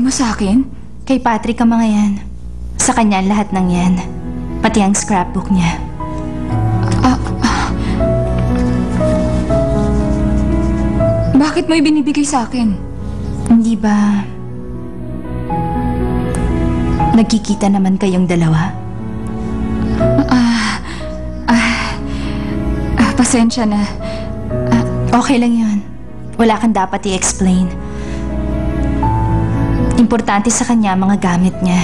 mo sa akin? Kay Patrick ang mga yan. Sa kanya lahat ng yan. Pati ang scrapbook niya. Bakit mo ibinibigay sa akin? Hindi ba nagkikita naman kayong dalawa? Pasensya na. Okay lang yun. Wala kang dapat i-explain. Importante sa kanya ang mga gamit niya.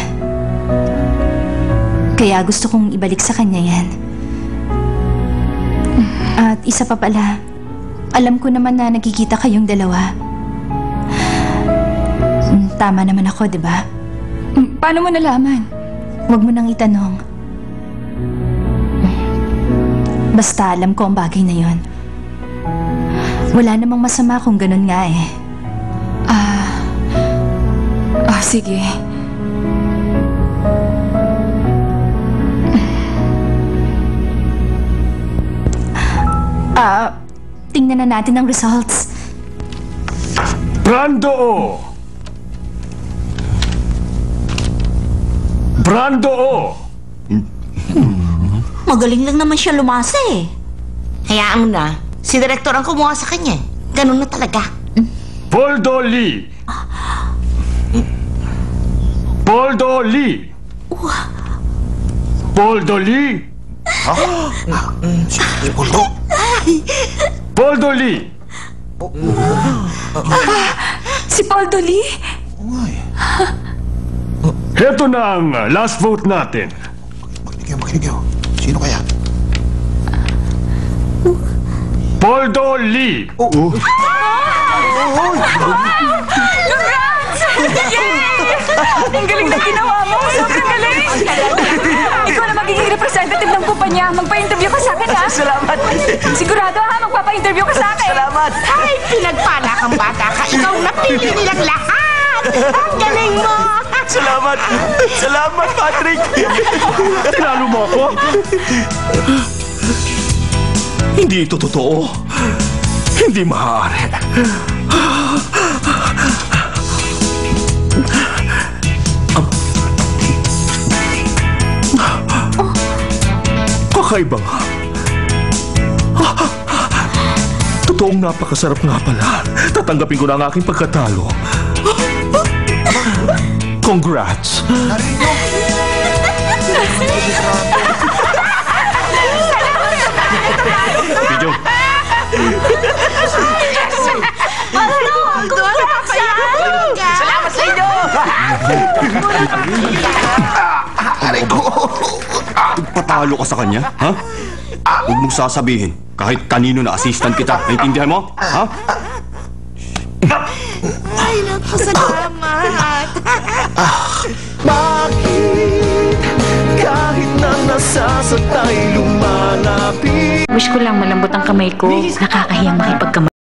Kaya gusto kong ibalik sa kanya yan. At isa pa pala, alam ko naman na nagkikita kayong dalawa. Tama naman ako, di ba? Paano mo nalaman? Huwag mo nang itanong. Basta alam ko ang bagay na yon. Wala namang masama kung ganun nga eh. Sige. Tingnan na natin ang results. Brando! Brando! Magaling lang naman siya lumasa eh. Hayaan mo na. Si Direktor ang kumuha sa kanya. Ganun na talaga. Poldo Lee! Poldo Lee! Poldo Lee! Si Poldo? Poldo Lee! Si Poldo Lee? Heto na ang last vote natin. Makinig kayo. Sino kaya? Poldo Lee! Ang galing na ginawa mo! Sobrang galing! Ikaw na magiging representative ng kumpanya. Magpa-interview ka sa akin, ha? Salamat! Sigurado, ha? Magpapa-interview ka sa akin. Salamat! Ay, pinagpala kang bata ka. Ikaw napili nilang lahat. Ang galing mo! Salamat! Salamat, Patrick! Tinalo mo ako? Hindi ito totoo. Hindi maaari. Kakaiba nga. Totoong napakasarap nga pala. Tatanggapin ko na ang aking pagkatalo. Congrats! Video. Salamat sa inyo! Aray ko! Patalo ka sa kanya, ha? Huwag mong sasabihin, kahit kanino na assistant kita. Naintindihan mo? Ha? Ay, napasalamat! Bakit kahit na nasasaktan lumalapit? Wish ko lang malambot ang kamay ko. Nakakahiyang makipagkamay.